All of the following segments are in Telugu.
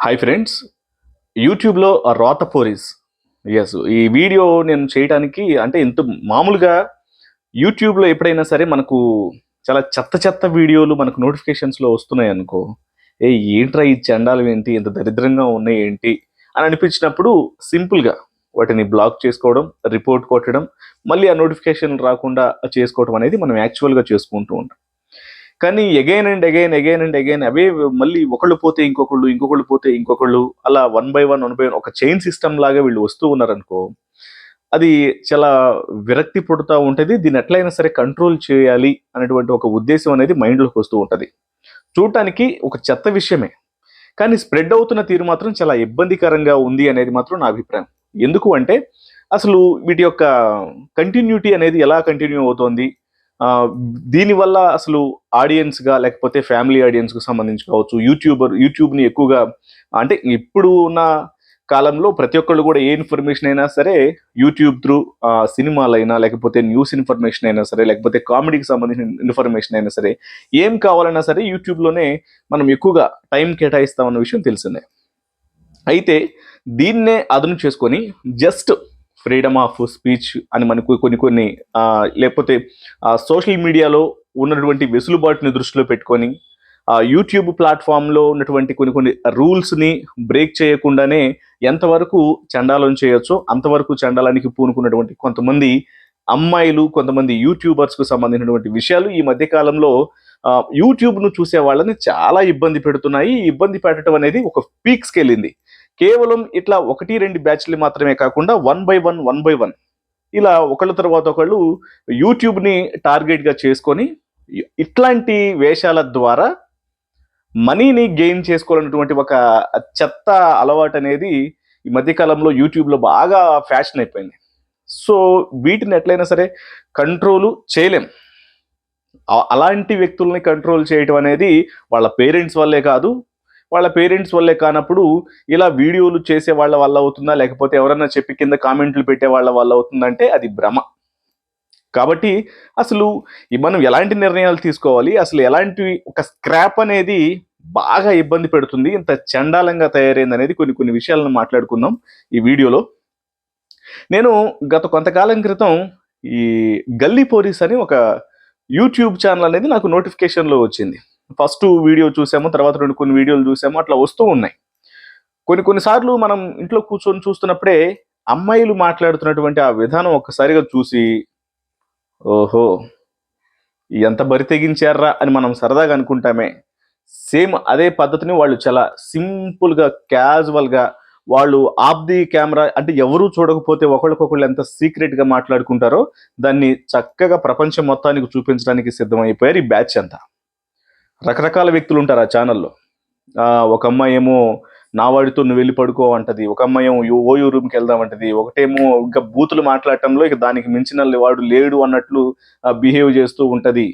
Hi friends. యూట్యూబ్‌లో రాత పోరీస్. యెస్. ఈ వీడియో నేను చేయటానికి అంటే ఇంత మామూలుగా యూట్యూబ్‌లో ఎప్పుడైనా సరే మనకు చాలా చెత్త చెత్త వీడియోలు మనకు నోటిఫికేషన్స్‌లో వస్తున్నాయనుకో, ఏంట్రా ఈ చెండాలం ఏంటి? ఇంత దరిద్రంగా ఉన్నాయేంటి? అని అనిపించినప్పుడు సింపుల్‌గా వాటిని బ్లాక్ చేసుకోవడం, రిపోర్ట్ కొట్టడం, మళ్ళీ ఆ నోటిఫికేషన్ రాకుండా చేసుకోవడం అనేది మనం యాక్చువల్‌గా చేసుకుంటూ ఉంటాం. కానీ again and again, again and again అవే మళ్ళీ ఒకళ్ళు పోతే ఇంకొకళ్ళు, ఇంకొకళ్ళు పోతే ఇంకొకళ్ళు అలా one by one, one by one ఒక చైన్ సిస్టమ్ లాగా వీళ్ళు వస్తూ ఉన్నారనుకో, అది చాలా విరక్తి పుడతా ఉంటది. దీన్ని ఎట్లైనా సరే కంట్రోల్ చేయాలి అనేటువంటి ఒక ఉద్దేశ్యం అనేది మైండ్‌లోకి వస్తూ ఉంటది. చూడటానికి ఒక చెత్త విషయమే. కానీ స్ప్రెడ్ అవుతున్న తీరు మాత్రం చాలా ఇబ్బందికరంగా ఉంది అనేది మాత్రం నా అభిప్రాయం. ఎందుకు అంటే అసలు వీటి యొక్క కంటిన్యూటీ అనేది ఎలా కంటిన్యూ అవుతోంది? ఆహ్, దీనివల్ల అసలు ఆడియన్స్‌గా లేకపోతే ఫ్యామిలీ ఆడియన్స్‌కి సంబంధించి కావచ్చు, యూట్యూబ్‌ని ఎక్కువగా అంటే ఇప్పుడు ఉన్న కాలంలో ప్రతి ఒక్కళ్ళు కూడా ఏ ఇన్ఫర్మేషన్ అయినా సరే యూట్యూబ్ త్రూ సినిమాలైనా, లేకపోతే న్యూస్ ఇన్ఫర్మేషన్ అయినా సరే, లేకపోతే కామెడీకి సంబంధించిన ఇన్ఫర్మేషన్ అయినా సరే, ఏం కావాలన్నా సరే యూట్యూబ్‌లోనే మనం ఎక్కువగా టైం కేటాయిస్తామన్న విషయం తెలిసిందే. అయితే దీన్నే అదును చేసుకొని జస్ట్ ఫ్రీడమ్ ఆఫ్ స్పీచ్ అని మనకు కొన్ని కొన్ని లేకపోతే సోషల్ మీడియాలో ఉన్నటువంటి వెసులుబాటుని దృష్టిలో పెట్టుకొని యూట్యూబ్ ప్లాట్ఫామ్లో ఉన్నటువంటి కొన్ని కొన్ని రూల్స్ని బ్రేక్ చేయకుండానే ఎంతవరకు చండాలం చేయొచ్చో అంతవరకు చండాలానికి పూనుకున్నటువంటి కొంతమంది అమ్మాయిలు, కొంతమంది యూట్యూబర్స్కు సంబంధించినటువంటి విషయాలు ఈ మధ్య కాలంలో యూట్యూబ్ను చూసే వాళ్ళని చాలా ఇబ్బంది పెడుతున్నాయి. ఈ ఇబ్బంది పెట్టడం అనేది ఒక పీక్స్కి వెళ్ళింది. కేవలం ఇట్లా 1, 2 బ్యాచ్‌లు మాత్రమే కాకుండా one by one, one by one ఇలా ఒకళ్ళ తర్వాత ఒకళ్ళు యూట్యూబ్‌ని టార్గెట్‌గా చేసుకొని ఇట్లాంటి వేషాల ద్వారా మనీని గెయిన్ చేసుకోవాలన్నటువంటి ఒక చెత్త అలవాటనేది ఈ మధ్య కాలంలో యూట్యూబ్‌లో బాగా ఫ్యాషన్ అయిపోయింది. సో, వీటిని ఎట్లైనా సరే కంట్రోలు చేయలేం. అలాంటి వ్యక్తుల్ని కంట్రోల్ చేయటం అనేది వాళ్ళ పేరెంట్స్ వల్లే కాదు. వాళ్ళ పేరెంట్స్ వల్లే కానప్పుడు ఇలా వీడియోలు చేసే వాళ్ళ వల్ల అవుతుందా? లేకపోతే ఎవరన్నా చెప్పి కింద కామెంట్లు పెట్టే వాళ్ళ వల్ల అవుతుందంటే అది భ్రమ. కాబట్టి అసలు మనం ఎలాంటి నిర్ణయాలు తీసుకోవాలి? అసలు ఎలాంటి ఒక స్క్రాప్ అనేది బాగా ఇబ్బంది పెడుతుంది. ఇంత చండాలంగా తయారైందనేది కొన్ని కొన్ని విషయాలను మాట్లాడుకుందాం ఈ వీడియోలో. నేను గత కొంతకాలం క్రితం ఈ 'గల్లీ పోలీస్' అని ఒక యూట్యూబ్ ఛానల్ అనేది నాకు నోటిఫికేషన్‌లో వచ్చింది. ఫస్ట్ వీడియో చూసాము. తర్వాత కొన్ని వీడియోలు చూసాము. అట్లా వస్తూ ఉన్నాయి. కొన్ని కొన్ని సార్లు మనం ఇంట్లో కూర్చొని చూస్తున్నప్పుడే అమ్మాయిలు మాట్లాడుతున్నటువంటి ఆ విధానం ఒక్కసారిగా చూసి, ఓహో! ఎంత బరి తెగించార్రా అని మనం సరదాగా అనుకుంటామే. సేమ్ అదే పద్ధతిని వాళ్ళు చాలా సింపుల్‌గా, క్యాజువల్‌గా వాళ్ళు ఆఫ్ ది కెమెరా అంటే ఎవరు చూడకపోతే ఒకళ్ళకొకళ్ళు ఎంత సీక్రెట్‌గా మాట్లాడుకుంటారో, దాన్ని చక్కగా ప్రపంచం మొత్తానికి చూపించడానికి సిద్ధమైపోయారు ఈ బ్యాచ్ అంతా. రకరకాల వ్యక్తులుంటారు ఆ ఛానెల్‌లో. ఒక అమ్మాయేమో నా వాడితో నువ్వెళ్ళి పడుకో అంటది. ఒక అమ్మాయేమో ఓయూ రూమ్‌కెళ్దాం అంటది. ఒకటేమో ఇంకా బూతులు మాట్లాడటంలో ఇక దానికి మించిన వాడు లేడు అన్నట్లు బిహేవ్ చేస్తూ ఉంటది.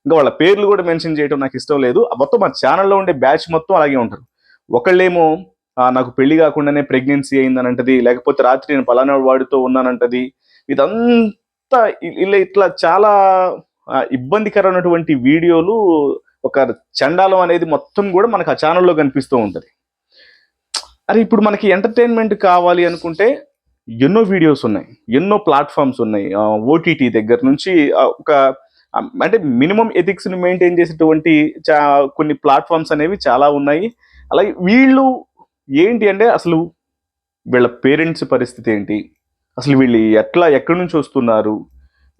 ఇంకా వాళ్ళ పేర్లు కూడా మెన్షన్ చేయడం నాకిష్టం లేదు. మొత్తం ఆ ఛానెల్‌లో ఉండే బ్యాచ్ మొత్తం అలాగే ఉంటారు. ఒకళ్ళేమో నాకు పెళ్లి కాకుండానే ప్రెగ్నెన్సీ అయిందనంటది. లేకపోతే రాత్రి నేను పలానా వాడితో ఉన్నానంటది. ఇదంతా ఇలా ఇట్లా చాలా ఇబ్బందికరమైనటువంటి వీడియోలు ఒక చండాలం అనేది మొత్తం కూడా మనకు ఆ ఛానెల్‌లో కనిపిస్తూ ఉంటది. అరే! ఇప్పుడు మనకి ఎంటర్‌టైన్‌మెంట్ కావాలి అనుకుంటే ఎన్నో వీడియోస్ ఉన్నాయి. ఎన్నో ప్లాట్‌ఫార్మ్స్ ఉన్నాయి. ఓటీటీ దగ్గర నుంచి ఒక అంటే మినిమమ్ ఎథిక్స్‌ని మెయింటైన్ చేసేటువంటి చా కొన్ని ప్లాట్‌ఫార్మ్స్ అనేవి చాలా ఉన్నాయి. అలాగే వీళ్ళు ఏంటి అంటే అసలు వీళ్ళ పేరెంట్స్ పరిస్థితి ఏంటి? అసలు వీళ్ళు ఎక్కడి నుంచి వస్తున్నారు?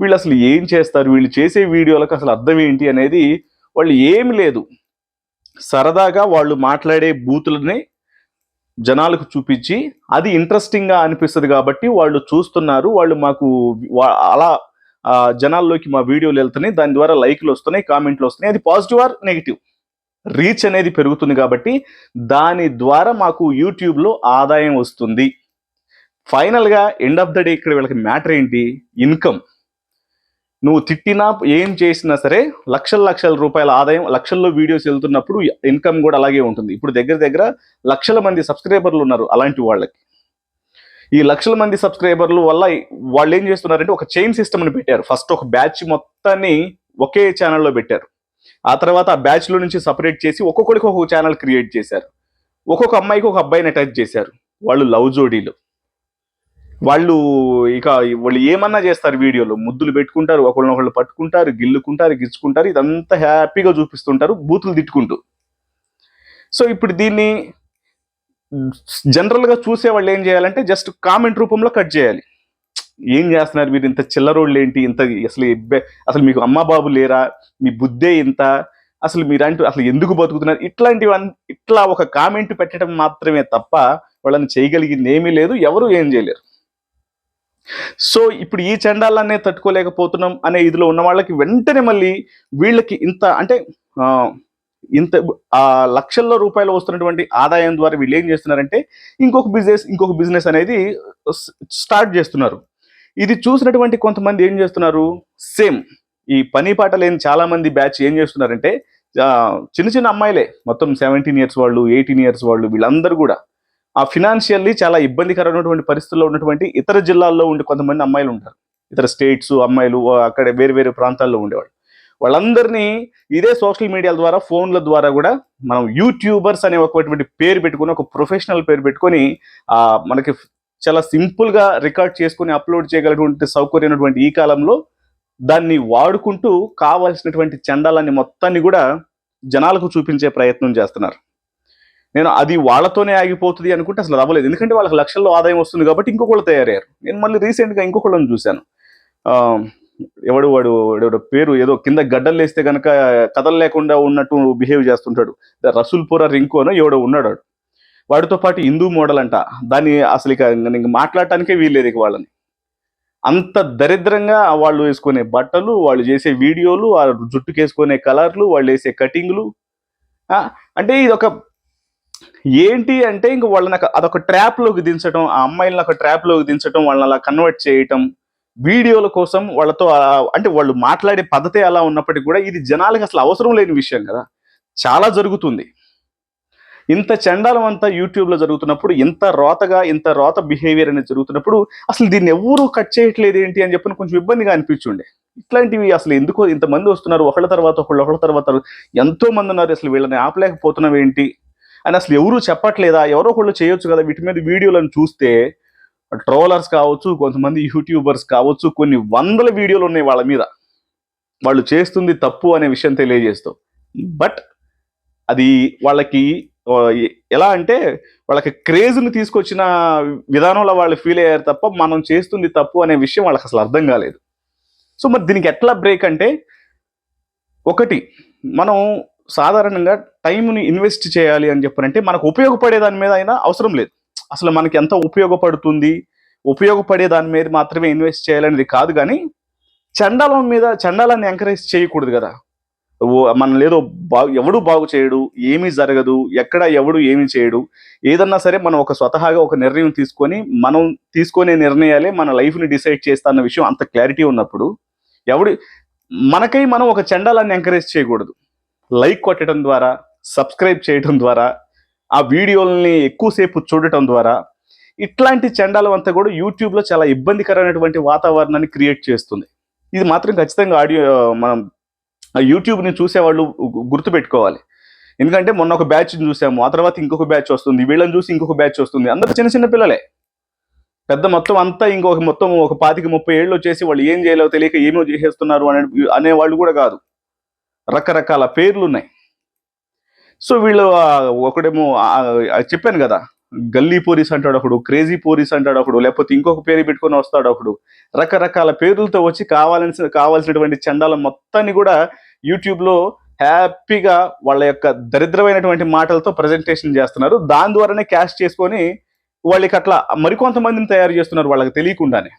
వీళ్ళసలు ఏం చేస్తారు? వీళ్ళు చేసే వీడియోలకు అసలు అర్థం ఏంటి అనేది వాళ్ళు ఏమి లేదు. సరదాగా వాళ్ళు మాట్లాడే బూతులని జనాలకు చూపించి, అది ఇంట్రెస్టింగ్‌గా అనిపిస్తది గాబట్టి వాళ్ళు చూస్తున్నారు. వాళ్ళు మాకు అలా జనాల్లోకి మా వీడియోలెళ్తున్నాయి. దాని ద్వారా లైకులొస్తున్నాయి, కామెంట్‌లొస్తున్నాయి. అది పాజిటివ్ ఆర్ నెగెటివ్. రీచ్ అనేది పెరుగుతుంది గాబట్టి, దాని ద్వారా మాకు యూట్యూబ్‌లో ఆదాయం వస్తుంది. ఫైనల్‌గా ఎండ్ ఆఫ్ ద డే ఇక్కడ వీళ్ళకి మ్యాటర్ ఏంటి? ఇన్‌కమ్. నువ్వు తిట్టినా, ఏం చేసినా సరే లక్షల లక్షల రూపాయల ఆదాయం, లక్షల్లో వీడియోస్ ఎళ్తున్నప్పుడు ఇన్‌కమ్ గూడా అలాగే ఉంటుంది. ఇప్పుడు దగ్గర దగ్గర లక్షల మంది సబ్‌స్క్రైబర్లున్నారు అలాంటి వాళ్ళకి. ఈ లక్షల మంది సబ్‌స్క్రైబర్ల వల్ల వాళ్ళేం చేస్తున్నారంటే ఒక చైన్ సిస్టమ్‌ని పెట్టారు. ఫస్ట్ ఒక బ్యాచ్ మొత్తాన్ని ఒకే ఛానెల్‌లో పెట్టారు. ఆ తర్వాత ఆ బ్యాచ్‌లో నుంచి సెపరేట్ చేసి ఒక్కొక్కడికి ఒక్కొక్క ఛానెల్ క్రియేట్ చేశారు. ఒక్కొక్క అమ్మాయికి ఒక అబ్బాయిని అటాచ్ చేశారు. వాళ్ళు లవ్ జోడీలు. వాళ్ళు ఇక వాళ్ళు ఏమన్నా చేస్తారు వీడియోలో. ముద్దులు పెట్టుకుంటారు, ఒకళ్ళనొకళ్ళు పట్టుకుంటారు, గిల్లుకుంటారు, గిచ్చుకుంటారు. ఇదంతా హ్యాపీగా చూపిస్తుంటారు బూతులు తిట్టుకుంటూ. సో ఇప్పుడు దీన్ని జనరల్‌గా చూసేవాళ్ళు ఏం చేయాలంటే జస్ట్ కామెంట్ రూపంలో కట్ చేయాలి. ఏం చేస్తున్నారు మీరు, ఇంత చిల్లరోళ్ళేంటి, ఇంత అసలు అసలు మీకు అమ్మ బాబు లేరా, మీ బుద్ధే ఇంత, అసలు మీరంటూ అసలు ఎందుకు బతుకుతున్నారు, ఇట్లా ఒక కామెంట్ పెట్టడం మాత్రమే తప్ప వాళ్ళని చేయగలిగింది ఏమీ లేదు, ఎవరు ఏం చేయలేరు. సో ఇప్పుడు ఈ చండాలనే తట్టుకోలేకపోతున్నాం అనే ఇదిలో ఉన్న వాళ్ళకి వెంటనే మళ్ళీ వీళ్ళకి ఇంత అంటే ఇంత లక్షల్లో రూపాయలు వస్తున్నటువంటి ఆదాయం ద్వారా వీళ్ళు ఏం చేస్తున్నారంటే ఇంకొక బిజినెస్ అనేది స్టార్ట్ చేస్తున్నారు. ఇది చూసినటువంటి కొంతమంది ఏం చేస్తున్నారు, సేమ్ ఈ పని పాట లేని చాలా మంది బ్యాచ్ ఏం చేస్తున్నారంటే చిన్న చిన్న అమ్మాయిలే, మొత్తం 17 ఇయర్స్ వాళ్ళు, 18 ఇయర్స్ వాళ్ళు, వీళ్ళందరూ కూడా ఆ ఫినాన్షియల్లీ చాలా ఇబ్బందికరమైనటువంటి పరిస్థితుల్లో ఉన్నటువంటి ఇతర జిల్లాల్లో ఉండే కొంతమంది అమ్మాయిలు ఉంటారు, ఇతర స్టేట్స్ అమ్మాయిలు, అక్కడ వేరు వేరే ప్రాంతాల్లో ఉండేవాళ్ళు. వాళ్ళందరినీ ఇదే సోషల్ మీడియాల ద్వారా, ఫోన్ల ద్వారా కూడా మనం యూట్యూబర్స్ అనే ఒకటువంటి పేరు పెట్టుకుని, ఒక ప్రొఫెషనల్ పేరు పెట్టుకొని మనకి చాలా సింపుల్గా రికార్డ్ చేసుకుని అప్లోడ్ చేయగలిగినటువంటి సౌకర్యమైనటువంటి ఈ కాలంలో దాన్ని వాడుకుంటూ కావాల్సినటువంటి చండాలాన్ని మొత్తాన్ని కూడా జనాలకు చూపించే ప్రయత్నం చేస్తున్నారు. నేను అది వాళ్ళతోనే ఆగిపోతుంది అనుకుంటే అసలు అవ్వలేదు. ఎందుకంటే వాళ్ళకి లక్షల్లో ఆదాయం వస్తుంది కాబట్టి ఇంకొకళ్ళు తయారయ్యారు. నేను మళ్ళీ రీసెంట్గా ఇంకొకళ్ళని చూశాను. వాడు పేరు ఏదో కింద గడ్డలు వేస్తే కనుక కథలు లేకుండా ఉన్నట్టు బిహేవ్ చేస్తుంటాడు. రసూల్పుర రింకు అని ఎవడో ఉన్నాడు. వాడితో పాటు హిందూ మోడల్ అంట. దాన్ని అసలు ఇక మాట్లాడటానికే వీల్లేదు ఇక వాళ్ళని. అంత దరిద్రంగా వాళ్ళు వేసుకునే బట్టలు, వాళ్ళు చేసే వీడియోలు, ఆ జుట్టుకేసుకునే కలర్లు, వాళ్ళు వేసే కటింగ్లు, అంటే ఇది ఒక ఏంటి అంటే ఇంక వాళ్ళని అదొక ట్రాప్లోకి దించడం, ఆ అమ్మాయిలను ఒక ట్రాప్లోకి దించడం, వాళ్ళని అలా కన్వర్ట్ చేయటం వీడియోల కోసం. వాళ్ళతో అంటే వాళ్ళు మాట్లాడే పద్ధతే అలా ఉన్నప్పటికీ కూడా ఇది జనాలకి అసలు అవసరం లేని విషయం కదా, చాలా జరుగుతుంది. ఇంత చండాలం అంతా యూట్యూబ్లో జరుగుతున్నప్పుడు, ఇంత రోత బిహేవియర్ అనేది జరుగుతున్నప్పుడు అసలు దీన్ని ఎవరు కట్ చేయట్లేదు ఏంటి అని చెప్పి కొంచెం ఇబ్బందిగా అనిపించుండే. ఇట్లాంటివి అసలు ఎందుకో ఇంతమంది వస్తున్నారు, ఒకళ్ళ తర్వాత ఎంతో మంది ఉన్నారు, అసలు వీళ్ళని ఆపలేకపోతున్నాం ఏంటి అని అసలు ఎవరు చెప్పట్లేదా, ఎవరో ఒకళ్ళు చేయొచ్చు కదా. వీటి మీద వీడియోలను చూస్తే ట్రోలర్స్ కావచ్చు, కొంతమంది యూట్యూబర్స్ కావచ్చు, కొన్ని వందల వీడియోలు ఉన్నాయి వాళ్ళ మీద, వాళ్ళు చేస్తుంది తప్పు అనే విషయం తెలియజేస్తూ. బట్ అది వాళ్ళకి ఎలా అంటే వాళ్ళకి క్రేజ్ని తీసుకొచ్చిన విధానంలో వాళ్ళు ఫీల్ అయ్యారు తప్ప మనం చేస్తుంది తప్పు అనే విషయం వాళ్ళకి అసలు అర్థం కాలేదు. సో మరి దీనికి ఎట్లా బ్రేక్ అంటే, ఒకటి మనం సాధారణంగా టైంని ఇన్వెస్ట్ చేయాలి అని చెప్పనంటే మనకు ఉపయోగపడే దాని మీద అయినా అవసరం లేదు. అసలు మనకి ఎంత ఉపయోగపడే దాని మీద మాత్రమే ఇన్వెస్ట్ చేయాలనేది కాదు, కానీ చండాలాన్ని ఎంకరేజ్ చేయకూడదు కదా. మనం లేదో ఎవడు బాగు చేయడు, ఏమీ జరగదు, ఎక్కడ ఎవడు ఏమీ చేయడు. ఏదన్నా సరే మనం స్వతహాగా ఒక నిర్ణయం తీసుకొని, మనం తీసుకునే నిర్ణయాలే మన లైఫ్ని డిసైడ్ చేస్తా అన్న విషయం అంత క్లారిటీ ఉన్నప్పుడు మనకై మనం ఒక చండాలాన్ని ఎంకరేజ్ చేయకూడదు. లైక్ కొట్టడం ద్వారా, సబ్స్క్రైబ్ చేయడం ద్వారా, ఆ వీడియోలని ఎక్కువసేపు చూడటం ద్వారా ఇట్లాంటి చండాలం అంతా కూడా యూట్యూబ్లో చాలా ఇబ్బందికరమైనటువంటి వాతావరణాన్ని క్రియేట్ చేస్తుంది. ఇది మాత్రం ఖచ్చితంగా మనం యూట్యూబ్ని చూసేవాళ్ళు గుర్తుపెట్టుకోవాలి. ఎందుకంటే మొన్న ఒక బ్యాచ్ని చూసాము, ఆ తర్వాత ఇంకొక బ్యాచ్ వస్తుంది, వీళ్ళని చూసి ఇంకొక బ్యాచ్ వస్తుంది. అందరూ చిన్న చిన్న పిల్లలే, పెద్ద మొత్తం అంతా మొత్తం ఒక 25-30 ఏళ్ళు వచ్చేసి వాళ్ళు ఏం చేయలేవు తెలియక ఏమో చేసేస్తున్నారు అనే వాళ్ళు కూడా కాదు. రకరకాల పేర్లు ఉన్నాయి. సో వీళ్ళు ఒకడేమో చెప్పాను కదా, గల్లీ పోలీస్ అంటాడు ఒకడు, క్రేజీ పోలీస్ అంటాడు ఒకడు, లేకపోతే ఇంకొక పేరు పెట్టుకొని వస్తాడు ఒకడు. రకరకాల పేర్లతో వచ్చి కావాల్సినటువంటి చండాలం మొత్తాన్ని కూడా యూట్యూబ్లో హ్యాపీగా వాళ్ళ యొక్క దరిద్రమైనటువంటి మాటలతో ప్రజెంటేషన్ చేస్తున్నారు. దాని ద్వారానే క్యాష్ చేసుకొని వాళ్ళకి అట్లా మరికొంతమందిని తయారు చేస్తున్నారు వాళ్ళకి తెలియకుండానే.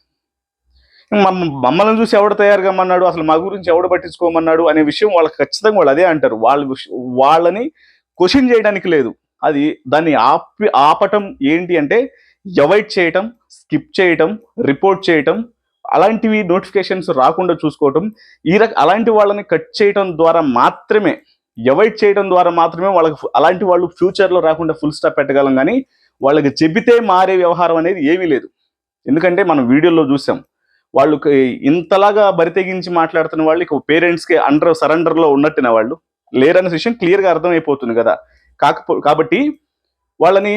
మమ్మల్ని చూసి ఎవడు తయారు కమ్మన్నాడు, అసలు మా గురించి ఎవడు పట్టించుకోమన్నాడు అనే విషయం వాళ్ళకి ఖచ్చితంగా వాళ్ళు అదే అంటారు. వాళ్ళని క్వశ్చన్ చేయడానికి లేదు. దాన్ని ఆపటం ఏంటి అంటే అవాయిడ్ చేయటం, స్కిప్ చేయటం, రిపోర్ట్ చేయటం, అలాంటివి నోటిఫికేషన్స్ రాకుండా చూసుకోవటం. అలాంటి వాళ్ళని కట్ చేయటం ద్వారా మాత్రమే, అవాయిడ్ చేయడం ద్వారా మాత్రమే వాళ్ళకి అలాంటి వాళ్ళు ఫ్యూచర్లో రాకుండా ఫుల్ స్టాప్ పెట్టగలం. కానీ వాళ్ళకి చెబితే మారే వ్యవహారం అనేది ఏమీ లేదు. ఎందుకంటే మనం వీడియోలో చూసాం, వాళ్ళు ఇంతలాగా బరితెగించి మాట్లాడుతున్న వాళ్ళు పేరెంట్స్కి సరెండర్లో ఉన్నట్టిన వాళ్ళు లేరనే విషయం క్లియర్గా అర్థమైపోతుంది కదా. కాబట్టి వాళ్ళని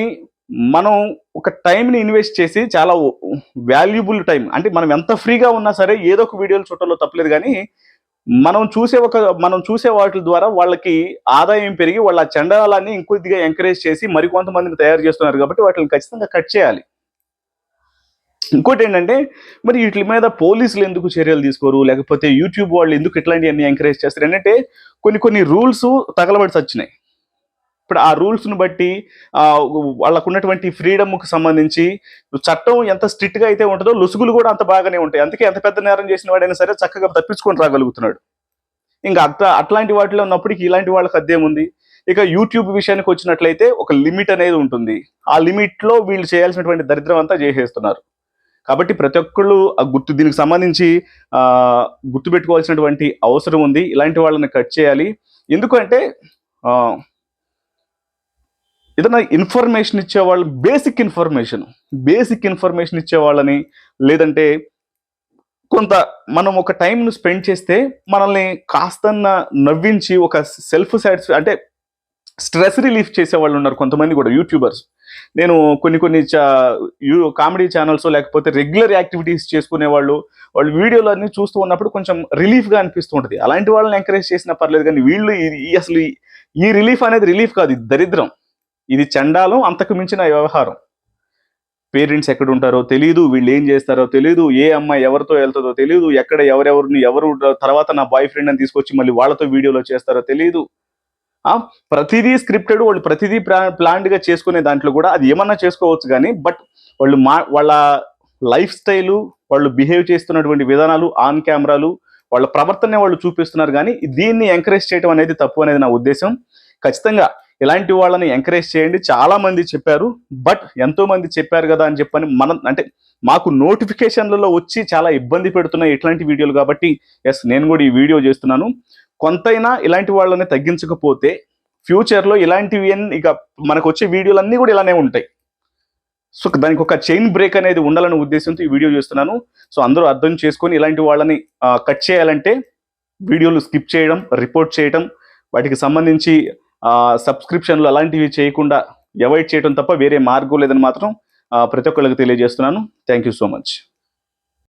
మనం ఒక టైంని ఇన్వెస్ట్ చేసి చాలా వాల్యుబుల్ టైం, అంటే మనం ఎంత ఫ్రీగా ఉన్నా సరే ఏదో ఒక వీడియోలు చూడటంలో తప్పలేదు, కానీ మనం చూసే వాటి ద్వారా వాళ్ళకి ఆదాయం పెరిగి వాళ్ళ చండాలాన్ని ఇంకొద్దిగా ఎంకరేజ్ చేసి మరికొంతమందిని తయారు చేస్తున్నారు కాబట్టి వాటిని ఖచ్చితంగా కట్ చేయాలి. ఇంకోటి ఏంటంటే, మరి వీటి మీద పోలీసులు ఎందుకు చర్యలు తీసుకోరు, లేకపోతే యూట్యూబ్ వాళ్ళు ఎందుకు ఇట్లాంటివన్నీ ఎంకరేజ్ చేస్తారు ఏంటంటే, కొన్ని రూల్స్ తగలబడి వచ్చినాయి. ఇప్పుడు ఆ రూల్స్ను బట్టి వాళ్ళకు ఉన్నటువంటి ఫ్రీడమ్కి సంబంధించి చట్టం ఎంత స్ట్రిక్ట్గా అయితే ఉంటుందో లొసుగులు కూడా అంత బాగానే ఉంటాయి. అందుకే ఎంత పెద్ద నేరం చేసిన వాడైనా సరే చక్కగా తప్పించుకొని రాగలుగుతున్నాడు. ఇంకా అట్లాంటి వాటిలో ఉన్నప్పటికీ ఇలాంటి వాళ్ళకి అదేముంది. ఇక యూట్యూబ్ విషయానికి వచ్చినట్లయితే ఒక లిమిట్ అనేది ఉంటుంది. ఆ లిమిట్లో వీళ్ళు చేయాల్సినటువంటి దరిద్రం అంతా చేసేస్తున్నారు. కాబట్టి ప్రతి ఒక్కళ్ళు దీనికి సంబంధించి గుర్తుపెట్టుకోవాల్సినటువంటి అవసరం ఉంది. ఇలాంటి వాళ్ళని కట్ చేయాలి. ఎందుకంటే ఏదైనా ఇన్ఫర్మేషన్ ఇచ్చేవాళ్ళు బేసిక్ ఇన్ఫర్మేషన్ ఇచ్చేవాళ్ళని, లేదంటే కొంత మనం ఒక టైంను స్పెండ్ చేస్తే మనల్ని కాస్తన్న నవ్వించి ఒక సెల్ఫ్ సాటిస్ఫై అంటే స్ట్రెస్ రిలీఫ్ చేసే వాళ్ళు ఉన్నారు కొంతమంది కూడా యూట్యూబర్స్. నేను కొన్ని కామెడీ ఛానల్స్ లేకపోతే రెగ్యులర్ యాక్టివిటీస్ చేసుకునే వాళ్ళు వీడియోలు అన్ని చూస్తూ ఉన్నప్పుడు కొంచెం రిలీఫ్గా అనిపిస్తూ ఉంటుంది. అలాంటి వాళ్ళని ఎంకరేజ్ చేసినా పర్లేదు, కానీ వీళ్ళు అసలు ఈ రిలీఫ్ అనేది రిలీఫ్ కాదు, ఇది దరిద్రం, ఇది చండాలం, అంతకు మించిన వ్యవహారం. పేరెంట్స్ ఎక్కడ ఉంటారో తెలియదు, వీళ్ళు ఏం చేస్తారో తెలియదు, ఏ అమ్మాయి ఎవరితో వెళ్తుందో తెలియదు, ఎక్కడ ఎవరు తర్వాత నా బాయ్ ఫ్రెండ్ అని తీసుకొచ్చి మళ్ళీ వాళ్ళతో వీడియోలో చేస్తారో తెలియదు. ప్రతిదీ స్క్రిప్టెడ్, వాళ్ళు ప్రతిదీ ప్లాన్డ్గా చేసుకునే దాంట్లో కూడా అది ఏమన్నా చేసుకోవచ్చు, కానీ బట్ వాళ్ళ లైఫ్ స్టైలు, వాళ్ళు బిహేవ్ చేస్తున్నటువంటి విధానాలు, ఆన్ కెమెరాలు, వాళ్ళ ప్రవర్తనే వాళ్ళు చూపిస్తున్నారు. కానీ దీన్ని ఎంకరేజ్ చేయడం అనేది తప్పు అనేది నా ఉద్దేశం. ఖచ్చితంగా ఇలాంటి వాళ్ళని ఎంకరేజ్ చేయండి. చాలా మంది చెప్పారు, బట్ ఎంతో మంది చెప్పారు కదా అని చెప్పని అంటే మాకు నోటిఫికేషన్లలో వచ్చి చాలా ఇబ్బంది పెడుతున్నాయి ఇట్లాంటి వీడియోలు. కాబట్టి నేను కూడా ఈ వీడియో చేస్తున్నాను. కొంతైనా ఇలాంటి వాళ్ళని తగ్గించకపోతే ఫ్యూచర్లో ఇలాంటివి ఇక మనకు వచ్చే వీడియోలన్నీ కూడా ఇలానే ఉంటాయి. సో దానికి ఒక చైన్ బ్రేక్ అనేది ఉండాలనే ఉద్దేశంతో ఈ వీడియో చేస్తున్నాను. సో అందరూ అర్థం చేసుకొని ఇలాంటి వాళ్ళని కట్ చేయాలంటే వీడియోలు స్కిప్ చేయడం, రిపోర్ట్ చేయడం, వాటికి సంబంధించి సబ్స్క్రిప్షన్లు అలాంటివి చేయకుండా అవాయిడ్ చేయడం తప్ప వేరే మార్గం లేదని మాత్రం ప్రతి ఒక్కళ్ళకి తెలియజేస్తున్నాను. Thank you so much.